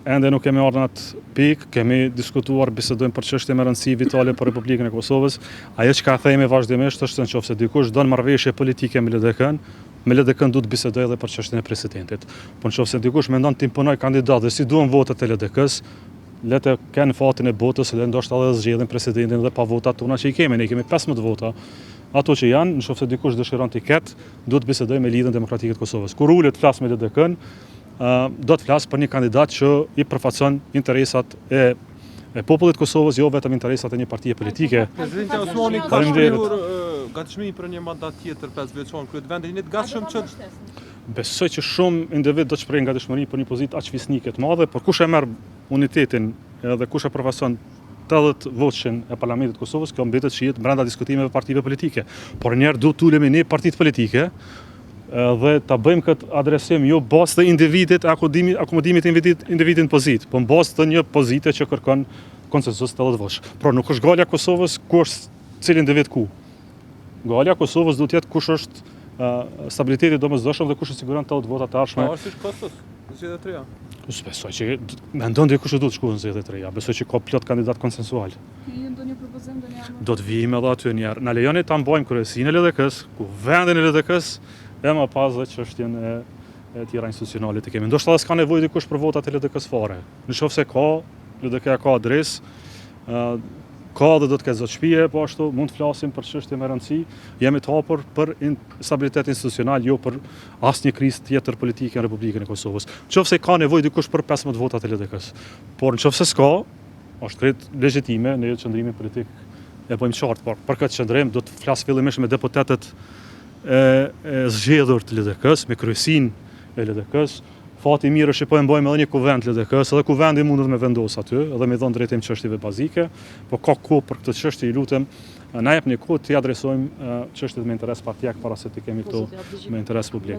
ende nuk kemi ardhur në atë pikë, kemi diskutuar, bisedojmë për çështje me rëndësi vitale për Republikën e Kosovës. Ajo që ka themi vazhdimisht është se nëse dikush don marrëveshje politike me LDK-n, me LDK-n duhet bisedoj edhe për çështjen e presidentit. Po nëse dikush mendon të imponoj kandidat dhe si duan votat e LDK-s, le të kenë fatin e botës dhe ndoshta edhe zgjedhin presidentin dhe pa votat tona që i kemi, ne kemi 15 vota. Ato që janë, nëse dikush dëshiron të ketë, duhet bisedoj me Lidhjen Demokratike të Kosovës. Kur ulet flas me LDK-n, do të flas për një kandidat që i përfaqëson interesat e popullit të Kosovës, jo vetëm interesat e një partie politike. Presidenti Osmani ka shprehur gatishmëri për një mandat tjetër 5 vjeçor në kryetvendin, jeni të gatshëm që besoj që shumë individ do të shprehin gatishmëri për një pozitë aq fisnike të madhe, por kush e merr unitetin edhe kush e përfaqëson 80 voçin e Parlamentit të Kosovës, kjo mbetet shihet brenda diskutimeve partive politike. Por njerë duhet të ulemi ne partitë politike dhe ta bëjmë këtë adresim jo bazë të individit, akomodimit të individit në pozitë, por bazë të një pozite që kërkon konsensus 80 voç. Por nuk është galja e Kosovës ku është cili individ ku. Galja e Kosovës duhet të jetë kush është stabiliteti domosdoshëm dhe kush e siguron 80 vota të ardhshme. Po është Kosovës, zgjedhja e treja. Besoj që mendon dikush duhet të shkojë në zgjedhjet e reja. Besoj që ka plot kandidat konsensual. Ju ndonjë propozim ndonjë? Do të vijmë edhe aty një herë. Na lejoni ta mbajmë kryesinë e LDK-s, ku vendin e LDK-s e më pas dhe çështjen e tjera institucionale të kemi. Ndoshta s'ka nevojë dikush për votat e LDK-s fare. Nëse ka, LDK ka adresë, ka dhe do të ketë zot shtëpie, po ashtu mund të flasim për çështje me rëndësi. Jemi të hapur për stabilitet institucional, jo për asnjë krizë tjetër politike në Republikën e Kosovës. Nëse ka nevojë dikush për 15 votat e LDK-s. Por nëse s'ka, është krejt legjitime në qëndrimin politik e bëjmë qartë, por për këtë qëndrim do të flas fillimisht me deputetët e zgjedhur të LDK-s, me kryesinë e LDK-s. Fati mirë është që po e mbajmë edhe një kuvend LDK-s, edhe kuvendi mundet me vendos aty, edhe me dhënë drejtim çështjeve bazike, po ka kohë për këtë çështje, ju lutem, na jepni kohë të adresojmë çështjet me interes partijak para se të kemi këto me interes publik.